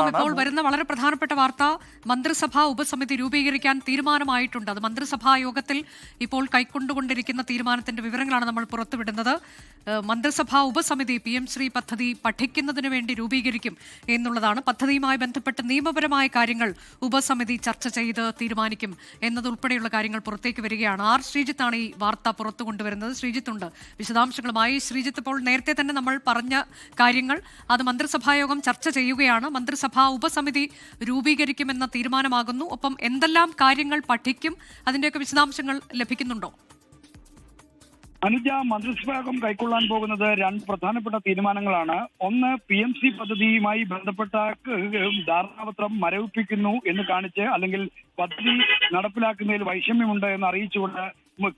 ഇപ്പോൾ വരുന്ന വളരെ പ്രധാനപ്പെട്ട വാർത്ത, മന്ത്രിസഭാ ഉപസമിതി രൂപീകരിക്കാൻ തീരുമാനമായിട്ടുണ്ട്. അത് മന്ത്രിസഭാ യോഗത്തിൽ ഇപ്പോൾ കൈക്കൊണ്ടുകൊണ്ടിരിക്കുന്ന തീരുമാനത്തിന്റെ വിവരങ്ങളാണ് നമ്മൾ പുറത്തുവിടുന്നത്. മന്ത്രിസഭാ ഉപസമിതി PM ശ്രീ പദ്ധതി പഠിക്കുന്നതിന് വേണ്ടി രൂപീകരിക്കും എന്നുള്ളതാണ്. പദ്ധതിയുമായി ബന്ധപ്പെട്ട് നിയമപരമായ കാര്യങ്ങൾ ഉപസമിതി ചർച്ച ചെയ്ത് തീരുമാനിക്കും എന്നതുൾപ്പെടെയുള്ള കാര്യങ്ങൾ പുറത്തേക്ക് വരികയാണ്. ശ്രീജിത്താണ് ഈ വാർത്ത പുറത്തു കൊണ്ടുവരുന്നത്. ശ്രീജിത്തുണ്ട് വിശദാംശങ്ങളുമായി. ശ്രീജിത്ത്, ഇപ്പോൾ നേരത്തെ തന്നെ നമ്മൾ പറഞ്ഞ കാര്യങ്ങൾ അത് മന്ത്രിസഭായോഗം ചർച്ച ചെയ്യുകയാണ്. മന്ത്രിസഭാ ഉപസമിതി രൂപീകരിക്കുമെന്ന തീരുമാനമാകുന്നു. ഒപ്പം എന്തെല്ലാം കാര്യങ്ങൾ പഠിക്കും, അതിന്റെയൊക്കെ വിശദാംശങ്ങൾ ലഭിക്കുന്നുണ്ടോ? അനുജ, മന്ത്രിസഭായോഗം കൈക്കൊള്ളാൻ പോകുന്നത് രണ്ട് പ്രധാനപ്പെട്ട തീരുമാനങ്ങളാണ്. ഒന്ന്, PMC പദ്ധതിയുമായി ബന്ധപ്പെട്ട ധാരണാപത്രം മരവിപ്പിക്കുന്നു എന്ന് കാണിച്ച്, അല്ലെങ്കിൽ പദ്ധതി നടപ്പിലാക്കുന്നതിൽ വൈഷമ്യമുണ്ട് എന്ന് അറിയിച്ചുകൊണ്ട്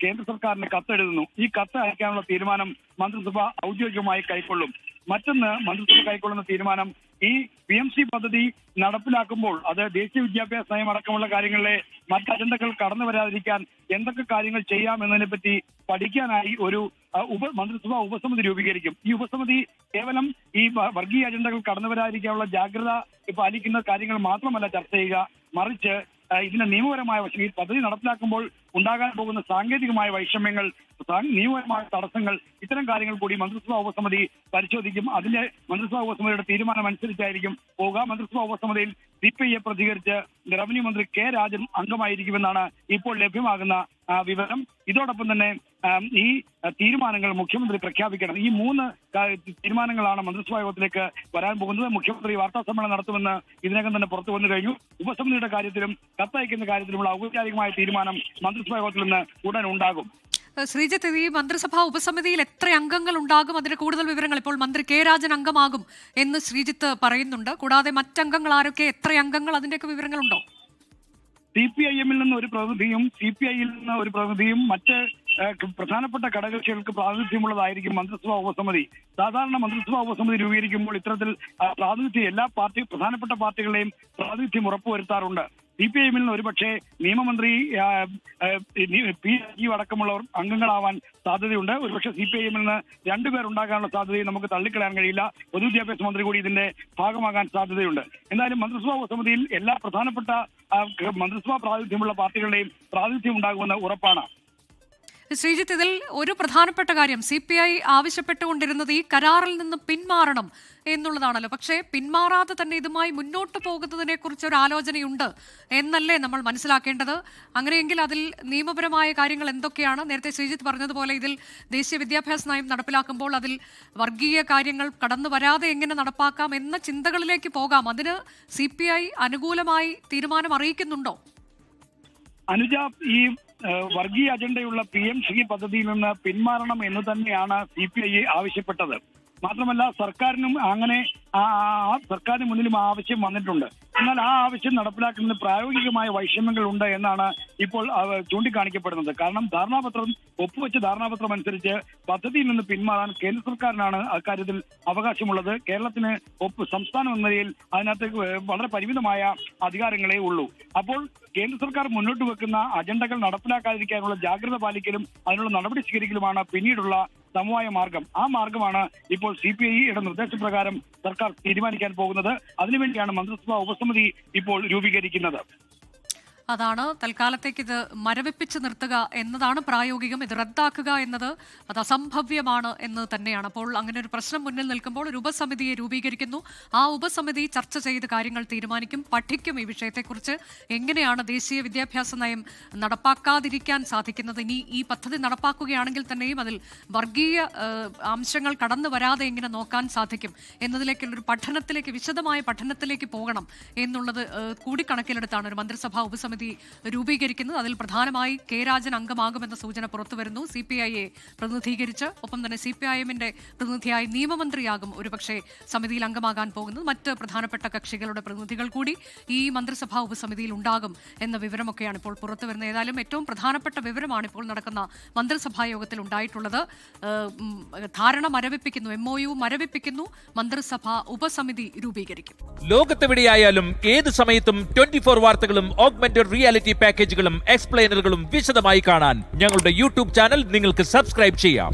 കേന്ദ്ര സർക്കാരിന് കത്തെഴുതുന്നു. ഈ കത്ത് അയക്കാനുള്ള തീരുമാനം മന്ത്രിസഭ ഔദ്യോഗികമായി കൈക്കൊള്ളും. മറ്റൊന്ന്, മന്ത്രിസഭ കൈക്കൊള്ളുന്ന തീരുമാനം ഈ PMC പദ്ധതി നടപ്പിലാക്കുമ്പോൾ അത് ദേശീയ വിദ്യാഭ്യാസ നയം അടക്കമുള്ള കാര്യങ്ങളിലെ മറ്റ് അജണ്ടകൾ കടന്നു വരാതിരിക്കാൻ എന്തൊക്കെ കാര്യങ്ങൾ ചെയ്യാം എന്നതിനെ പറ്റി പഠിക്കാനായി ഒരു മന്ത്രിസഭാ ഉപസമിതി രൂപീകരിക്കും. ഈ ഉപസമിതി കേവലം ഈ വർഗീയ അജണ്ടകൾ കടന്നു വരാതിരിക്കാനുള്ള ജാഗ്രത പാലിക്കുന്ന കാര്യങ്ങൾ മാത്രമല്ല ചർച്ച ചെയ്യുക, മറിച്ച് ഇതിന്റെ നിയമപരമായ വശം, ഈ പദ്ധതി നടപ്പിലാക്കുമ്പോൾ ഉണ്ടാകാൻ പോകുന്ന സാങ്കേതികമായ വൈഷമ്യങ്ങൾ, നിയമപരമായ തടസ്സങ്ങൾ, ഇത്തരം കാര്യങ്ങൾ കൂടി മന്ത്രിസഭാ ഉപസമിതി പരിശോധിക്കും. അതിന്റെ മന്ത്രിസഭാ ഉപസമിതിയുടെ തീരുമാനം അനുസരിച്ചായിരിക്കും പോവുക. മന്ത്രിസഭാ ഉപസമിതിയിൽ CPI പ്രതികരിച്ച് റവന്യൂ മന്ത്രി K. രാജൻ അംഗമായിരിക്കുമെന്നാണ് ഇപ്പോൾ ലഭ്യമാകുന്ന വിവരം. ഇതോടൊപ്പം തന്നെ ഈ തീരുമാനങ്ങൾ മുഖ്യമന്ത്രി പ്രഖ്യാപിക്കണം. ഈ മൂന്ന് തീരുമാനങ്ങളാണ് മന്ത്രിസഭാ യോഗത്തിലേക്ക് വരാൻ പോകുന്നത്. മുഖ്യമന്ത്രി വാർത്താ സമ്മേളനം നടത്തുമെന്ന് ഇതിനകം തന്നെ പുറത്തു വന്നു കഴിഞ്ഞു. ഉപസമിതിയുടെ കാര്യത്തിലും കത്തയക്കുന്ന കാര്യത്തിലുമുള്ള ഔപചാരികമായ തീരുമാനം മന്ത്രിസഭാ യോഗത്തിൽ നിന്ന് ഉടൻ ഉണ്ടാകും. ശ്രീജിത്ത്, ഈ മന്ത്രിസഭാ ഉപസമിതിയിൽ എത്ര അംഗങ്ങൾ ഉണ്ടാകും? അതിന്റെ കൂടുതൽ വിവരങ്ങൾ ഇപ്പോൾ മന്ത്രി K. രാജൻ അംഗമാകും എന്ന് ശ്രീജിത്ത് പറയുന്നുണ്ട്. കൂടാതെ മറ്റംഗങ്ങൾ ആരൊക്കെ, എത്ര അംഗങ്ങൾ, അതിന്റെയൊക്കെ വിവരങ്ങളുണ്ടോ? CPIM നിന്ന് ഒരു പ്രതിനിധിയും CPI നിന്ന് ഒരു പ്രതിനിധിയും മറ്റ് പ്രധാനപ്പെട്ട ഘടകകക്ഷികൾക്ക് പ്രാതിനിധ്യമുള്ളതായിരിക്കും മന്ത്രിസഭാ ഉപസമിതി. സാധാരണ മന്ത്രിസഭാ ഉപസമിതി രൂപീകരിക്കുമ്പോൾ ഇത്തരത്തിൽ പ്രാതിനിധ്യം എല്ലാ പ്രധാനപ്പെട്ട പാർട്ടികളുടെയും പ്രാതിനിധ്യം ഉറപ്പുവരുത്താറുണ്ട്. CPIM നിന്ന് ഒരുപക്ഷെ നിയമമന്ത്രി P. രാജീവ് അടക്കമുള്ളവർ അംഗങ്ങളാവാൻ സാധ്യതയുണ്ട്. ഒരുപക്ഷെ CPIM നിന്ന് രണ്ടുപേർ ഉണ്ടാകാനുള്ള സാധ്യതയെ നമുക്ക് തള്ളിക്കളയാൻ കഴിയില്ല. പൊതുവിദ്യാഭ്യാസ മന്ത്രി കൂടി ഇതിന്റെ ഭാഗമാകാൻ സാധ്യതയുണ്ട്. എന്തായാലും മന്ത്രിസഭാ ഉപസമിതിയിൽ എല്ലാ പ്രധാനപ്പെട്ട മന്ത്രിസഭാ പ്രാതിനിധ്യമുള്ള പാർട്ടികളുടെയും പ്രാതിനിധ്യം ഉണ്ടാകുമെന്ന് ഉറപ്പാണ്. ശ്രീജിത്ത്, ഇതിൽ ഒരു പ്രധാനപ്പെട്ട കാര്യം CPI ആവശ്യപ്പെട്ടുകൊണ്ടിരുന്നത് ഈ കരാറിൽ നിന്ന് പിന്മാറണം എന്നുള്ളതാണല്ലോ. പക്ഷേ പിന്മാറാതെ തന്നെ ഇതുമായി മുന്നോട്ട് പോകുന്നതിനെ കുറിച്ച് ഒരു ആലോചനയുണ്ട് എന്നല്ലേ നമ്മൾ മനസ്സിലാക്കേണ്ടത്? അങ്ങനെയെങ്കിൽ അതിൽ നിയമപരമായ കാര്യങ്ങൾ എന്തൊക്കെയാണ്? നേരത്തെ ശ്രീജിത്ത് പറഞ്ഞതുപോലെ ഇതിൽ ദേശീയ വിദ്യാഭ്യാസ നയം നടപ്പിലാക്കുമ്പോൾ അതിൽ വർഗീയ കാര്യങ്ങൾ കടന്നു വരാതെ എങ്ങനെ നടപ്പാക്കാം എന്ന ചിന്തകളിലേക്ക് പോകാം. അതിന് CPI അനുകൂലമായി തീരുമാനം അറിയിക്കുന്നുണ്ടോ? അനുജ, ഈ വർഗീയ അജണ്ടയുള്ള PMC പദ്ധതിയിൽ നിന്ന് പിന്മാറണം എന്ന് തന്നെയാണ് CPI ആവശ്യപ്പെട്ടത്. മാത്രമല്ല, സർക്കാരിനും അങ്ങനെ സർക്കാരിന് മുന്നിലും ആവശ്യം വന്നിട്ടുണ്ട്. എന്നാൽ ആ ആവശ്യം നടപ്പിലാക്കുന്നതിന് പ്രായോഗികമായ വൈഷമ്യങ്ങൾ ഉണ്ട് എന്നാണ് ഇപ്പോൾ ചൂണ്ടിക്കാണിക്കപ്പെടുന്നത്. കാരണം ഒപ്പുവെച്ച ധാരണാപത്രം അനുസരിച്ച് പദ്ധതിയിൽ നിന്ന് പിന്മാറാൻ കേന്ദ്ര സർക്കാരിനാണ് അക്കാര്യത്തിൽ അവകാശമുള്ളത്. കേരളത്തിന് സംസ്ഥാനം എന്ന നിലയിൽ അതിനകത്ത് വളരെ പരിമിതമായ അധികാരങ്ങളേ ഉള്ളൂ. അപ്പോൾ കേന്ദ്ര സർക്കാർ മുന്നോട്ട് വെക്കുന്ന അജണ്ടകൾ നടപ്പിലാക്കാതിരിക്കാനുള്ള ജാഗ്രത പാലിക്കലും അതിനുള്ള നടപടി സ്വീകരിക്കലുമാണ് പിന്നീടുള്ള സമവായ മാർഗം. ആ മാർഗമാണ് ഇപ്പോൾ CPIയുടെ നിർദ്ദേശപ്രകാരം സർക്കാർ തീരുമാനിക്കാൻ പോകുന്നത്. അതിനുവേണ്ടിയാണ് മന്ത്രിസഭാ ഉപസമിതി ഇപ്പോൾ രൂപീകരിക്കുന്നത്. അതാണ് തൽക്കാലത്തേക്ക് ഇത് മരവിപ്പിച്ച് നിർത്തുക എന്നതാണ് പ്രായോഗികം. ഇത് റദ്ദാക്കുക എന്നത് അത് അസംഭവ്യമാണ് എന്ന് തന്നെയാണ്. അപ്പോൾ അങ്ങനെ ഒരു പ്രശ്നം മുന്നിൽ നിൽക്കുമ്പോൾ ഒരു ഉപസമിതിയെ രൂപീകരിക്കുന്നു. ആ ഉപസമിതി ചർച്ച ചെയ്ത് കാര്യങ്ങൾ തീരുമാനിക്കും, പഠിക്കും. ഈ വിഷയത്തെക്കുറിച്ച് എങ്ങനെയാണ് ദേശീയ വിദ്യാഭ്യാസ നയം നടപ്പാക്കാതിരിക്കാൻ സാധിക്കുന്നത്, ഇനി ഈ പദ്ധതി നടപ്പാക്കുകയാണെങ്കിൽ തന്നെയും അതിൽ വർഗീയ അംശങ്ങൾ കടന്നു വരാതെ എങ്ങനെ നോക്കാൻ സാധിക്കും എന്നതിലേക്കുള്ളൊരു പഠനത്തിലേക്ക്, വിശദമായ പഠനത്തിലേക്ക് പോകണം എന്നുള്ളത് കൂടി കണക്കിലെടുത്താണ് ഒരു മന്ത്രിസഭാ ഉപസമിതി രൂപീകരിക്കുന്നത്. അതിൽ പ്രധാനമായി K. രാജൻ അംഗമാകുമെന്ന സൂചന പുറത്തുവരുന്നു. CPIയെ പ്രതിനിധീകരിച്ച്, ഒപ്പം തന്നെ CPIMന്റെ പ്രതിനിധിയായി നിയമമന്ത്രിയാകും ഒരുപക്ഷെ സമിതിയിൽ അംഗമാകാൻ പോകുന്നത്. മറ്റ് പ്രധാനപ്പെട്ട കക്ഷികളുടെ പ്രതിനിധികൾ കൂടി ഈ മന്ത്രിസഭാ ഉപസമിതിയിൽ ഉണ്ടാകും എന്ന വിവരമൊക്കെയാണ് ഇപ്പോൾ പുറത്തുവരുന്നത്. ഏതായാലും ഏറ്റവും പ്രധാനപ്പെട്ട വിവരമാണ് ഇപ്പോൾ നടക്കുന്ന മന്ത്രിസഭാ യോഗത്തിൽ ഉണ്ടായിട്ടുള്ളത്. ധാരണ മരവിപ്പിക്കുന്നു, MOU മരവിപ്പിക്കുന്നു, മന്ത്രിസഭാ ഉപസമിതി രൂപീകരിക്കും. ലോകത്തെവിടെയായാലും ഏത് സമയത്തും 24 വാർത്തകളും ഓഗ്മെന്റഡ് റിയാലിറ്റി പാക്കേജുകളും എക്സ്പ്ലെയിനറുകളും വിശദമായി കാണാൻ ഞങ്ങളുടെ YouTube ചാനൽ നിങ്ങൾക്ക് സബ്സ്ക്രൈബ് ചെയ്യാം.